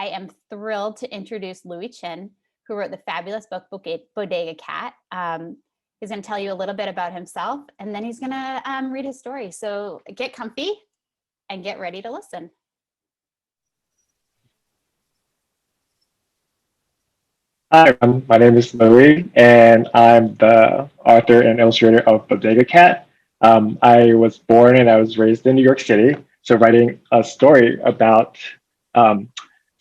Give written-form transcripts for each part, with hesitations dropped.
I am thrilled to introduce Louie Chin, who wrote the fabulous book Bodega Cat. He's going to tell you a little bit about himself, and then he's going to read his story. So get comfy and get ready to listen. Hi, everyone. My name is Louie, and I'm the author and illustrator of Bodega Cat. I was born and I was raised in New York City, so writing a story about um,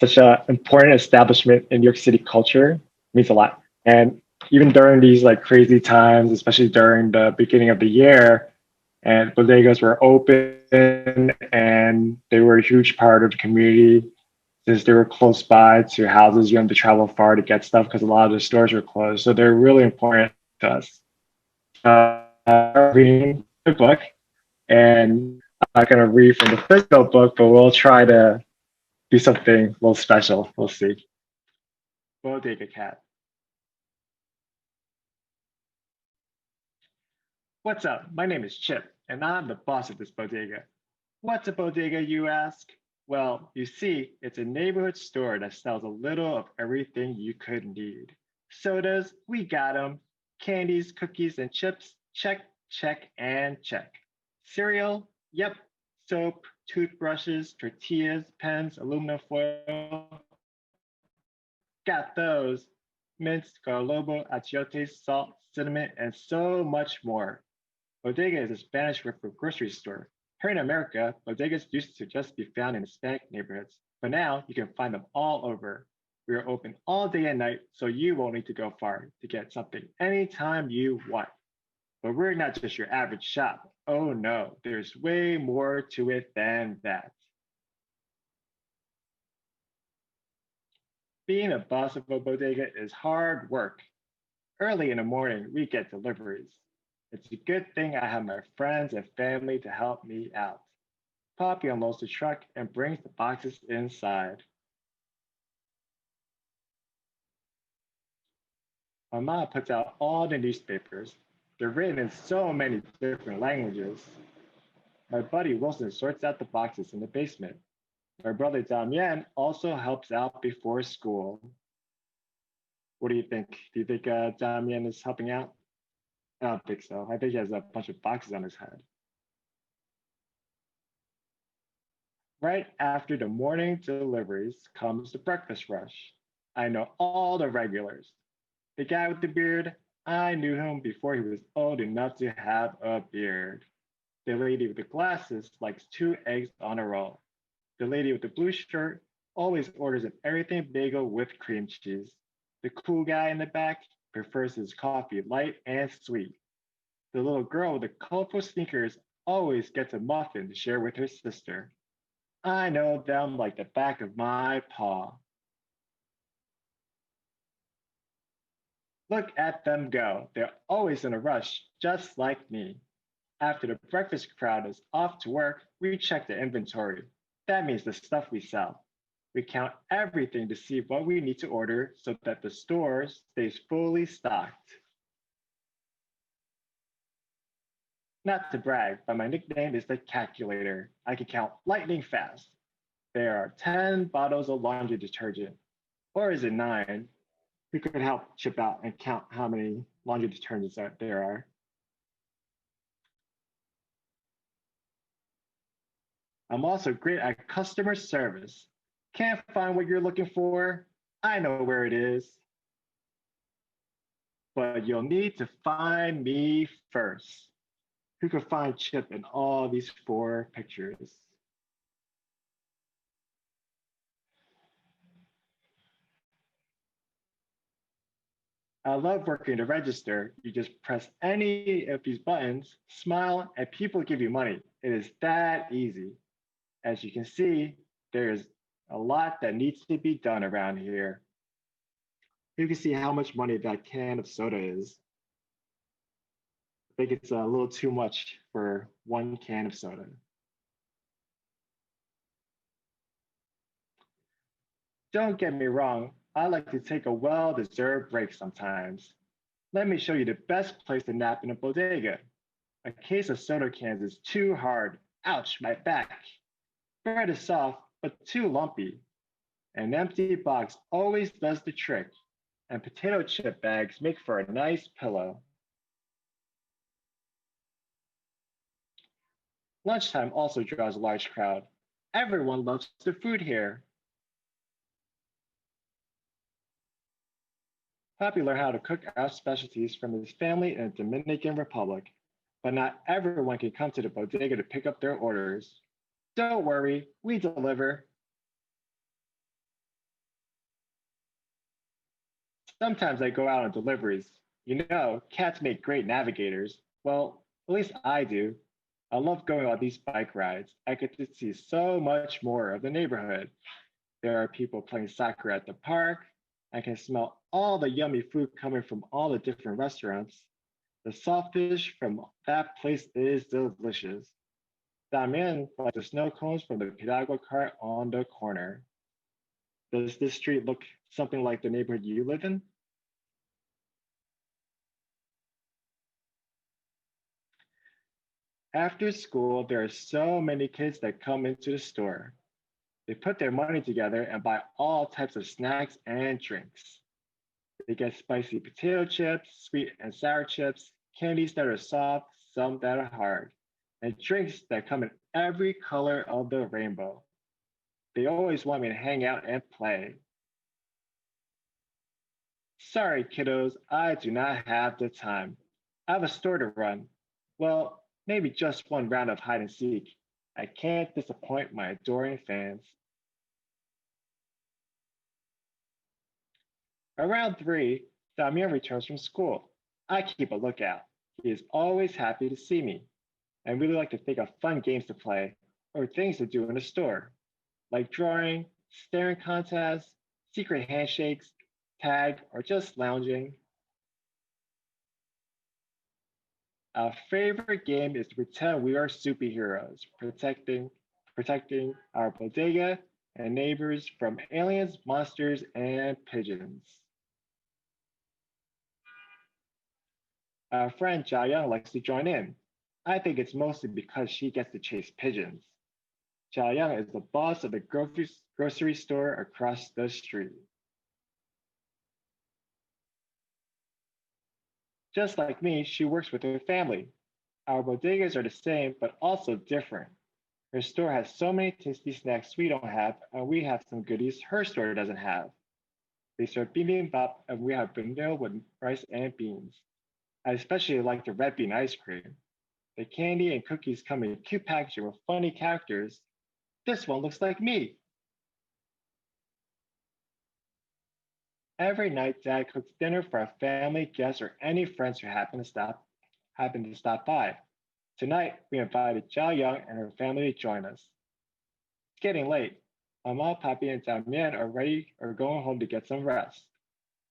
such an important establishment in New York City culture means a lot. And even during these like crazy times, especially during the beginning of the year, and bodegas were open and they were a huge part of the community since they were close by to houses. You don't have to travel far to get stuff because a lot of the stores were closed. So they're really important to us. Reading the book, and I'm not going to read from the physical book, but we'll try to do something a little special. We'll see. Bodega Cat. What's up? My name is Chip, and I'm the boss of this bodega. What's a bodega, you ask? Well, you see, it's a neighborhood store that sells a little of everything you could need. Sodas, we got 'em. Candies, cookies, and chips, check, check, and check. Cereal, yep. Soap, toothbrushes, tortillas, pens, aluminum foil, got those. Mints, garlobo, achiote, salt, cinnamon, and so much more. Bodega is a Spanish word for grocery store. Here in America, bodegas used to just be found in Hispanic neighborhoods, but now you can find them all over. We are open all day and night, so you won't need to go far to get something anytime you want. But we're not just your average shop. Oh no, there's way more to it than that. Being a boss of a bodega is hard work. Early in the morning, we get deliveries. It's a good thing I have my friends and family to help me out. Poppy unloads the truck and brings the boxes inside. My mom puts out all the newspapers. They're written in so many different languages. My buddy Wilson sorts out the boxes in the basement. My brother Damien also helps out before school. What do you think? Do you think Damien is helping out? I don't think so. I think he has a bunch of boxes on his head. Right after the morning deliveries comes the breakfast rush. I know all the regulars. The guy with the beard, I knew him before he was old enough to have a beard. The lady with the glasses likes two eggs on a roll. The lady with the blue shirt always orders an everything bagel with cream cheese. The cool guy in the back prefers his coffee light and sweet. The little girl with the colorful sneakers always gets a muffin to share with her sister. I know them like the back of my paw. Look at them go. They're always in a rush, just like me. After the breakfast crowd is off to work, we check the inventory. That means the stuff we sell. We count everything to see what we need to order so that the store stays fully stocked. Not to brag, but my nickname is the calculator. I can count lightning fast. There are 10 bottles of laundry detergent. Or is it nine? We could help chip out and count how many laundry detergents there are. I'm also great at customer service. Can't find what you're looking for? I know where it is. But you'll need to find me first. Who could find Chip in all these four pictures? I love working the register. You just press any of these buttons, smile, and people give you money. It is that easy. As you can see, there's a lot that needs to be done around here. You can see how much money that can of soda is. I think it's a little too much for one can of soda. Don't get me wrong, I like to take a well-deserved break sometimes. Let me show you the best place to nap in a bodega. A case of soda cans is too hard. Ouch, my back. Bread is soft, but too lumpy. An empty box always does the trick, and potato chip bags make for a nice pillow. Lunchtime also draws a large crowd. Everyone loves the food here. Papi learned how to cook our specialties from his family in the Dominican Republic, but not everyone can come to the bodega to pick up their orders. Don't worry, we deliver. Sometimes I go out on deliveries. You know, cats make great navigators. Well, at least I do. I love going on these bike rides. I get to see so much more of the neighborhood. There are people playing soccer at the park. I can smell all the yummy food coming from all the different restaurants. The saltfish from that place is delicious. Damian likes the snow cones from the Piragua cart on the corner. Does this street look something like the neighborhood you live in? After school, there are so many kids that come into the store. They put their money together and buy all types of snacks and drinks. They get spicy potato chips, sweet and sour chips, candies that are soft, some that are hard, and drinks that come in every color of the rainbow. They always want me to hang out and play. Sorry, kiddos, I do not have the time. I have a store to run. Well, maybe just one round of hide and seek. I can't disappoint my adoring fans. Around 3, Damien returns from school. I keep a lookout. He is always happy to see me. I really like to think of fun games to play or things to do in the store, like drawing, staring contests, secret handshakes, tag, or just lounging. Our favorite game is to pretend we are superheroes, protecting our bodega and neighbors from aliens, monsters, and pigeons. Our friend Jia Young likes to join in. I think it's mostly because she gets to chase pigeons. Jia Young is the boss of the grocery store across the street. Just like me, she works with her family. Our bodegas are the same, but also different. Her store has so many tasty snacks we don't have, and we have some goodies her store doesn't have. They serve bibimbap, and we have bundel with rice and beans. I especially like the red bean ice cream. The candy and cookies come in cute packaging with funny characters. This one looks like me. Every night, Dad cooks dinner for our family, guests, or any friends who happen to stop by. Tonight, we invited Jia Young and her family to join us. It's getting late. Mama, Papi, and Damien are ready or going home to get some rest.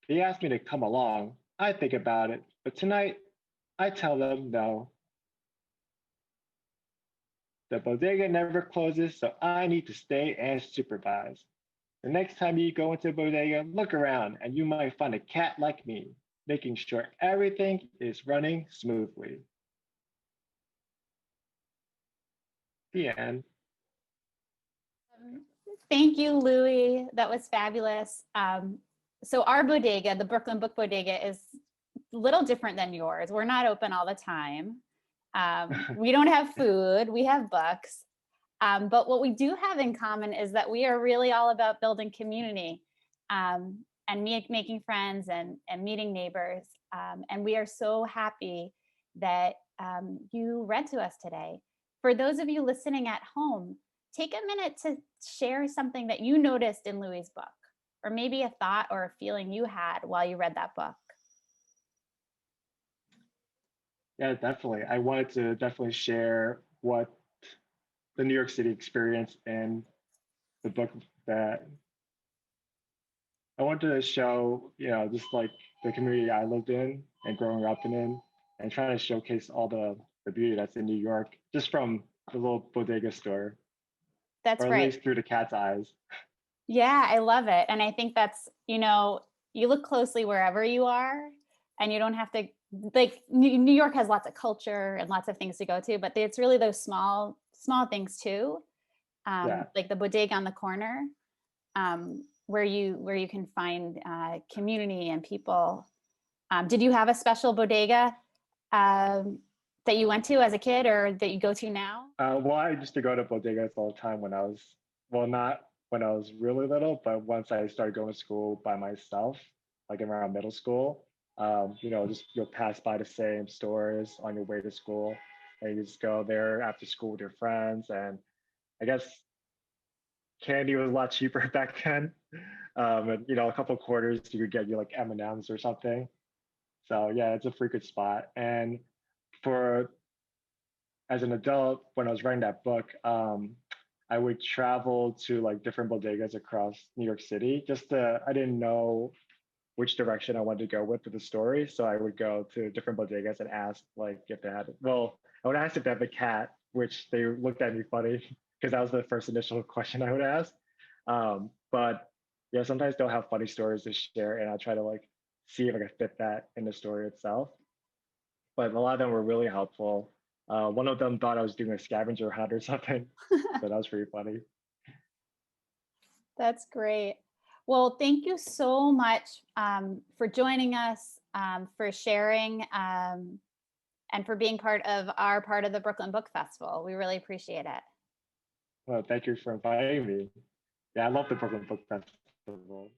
They asked me to come along. I think about it, but tonight, I tell them no. The bodega never closes, so I need to stay and supervise. The next time you go into a bodega, look around and you might find a cat like me, making sure everything is running smoothly. The end. Thank you, Louie. That was fabulous. So our bodega, the Brooklyn Book Bodega, is a little different than yours. We're not open all the time. We don't have food, we have books. But what we do have in common is that we are really all about building community and making friends and meeting neighbors. And we are so happy that you read to us today. For those of you listening at home, take a minute to share something that you noticed in Louie's book, or maybe a thought or a feeling you had while you read that book. Yeah, definitely. I wanted to definitely share what the New York City experience and the book that I wanted to show, just like the community I lived in and growing up in, and trying to showcase all the beauty that's in New York, just from the little bodega store, That's or at right. least through the cat's eyes. Yeah, I love it. And I think that's, you look closely wherever you are, and you don't have to, like, New York has lots of culture and lots of things to go to, but it's really those small things too. Yeah. Like the bodega on the corner. where you can find community and people. Did you have a special bodega that you went to as a kid or that you go to now? Well, I used to go to bodegas all the time when I was, well, not when I was really little, but once I started going to school by myself, like around middle school, just you'll pass by the same stores on your way to school, and you just go there after school with your friends. And I guess candy was a lot cheaper back then. And a couple of quarters you could get you like M&Ms or something. So yeah, it's a pretty good spot. And for as an adult, when I was writing that book, I would travel to like different bodegas across New York City. I didn't know which direction I wanted to go with for the story, so I would go to different bodegas and ask like if they had. Well, I would ask if they have a cat, which they looked at me funny because that was the first initial question I would ask. But yeah, sometimes they'll have funny stories to share, and I'll try to like see if I can fit that in the story itself. But a lot of them were really helpful. One of them thought I was doing a scavenger hunt or something, so that was pretty funny. That's great. Well, thank you so much for joining us, for sharing, and for being part of our part of the Brooklyn Book Festival. We really appreciate it. Well, thank you for inviting me. Yeah, I love the Brooklyn Book Festival.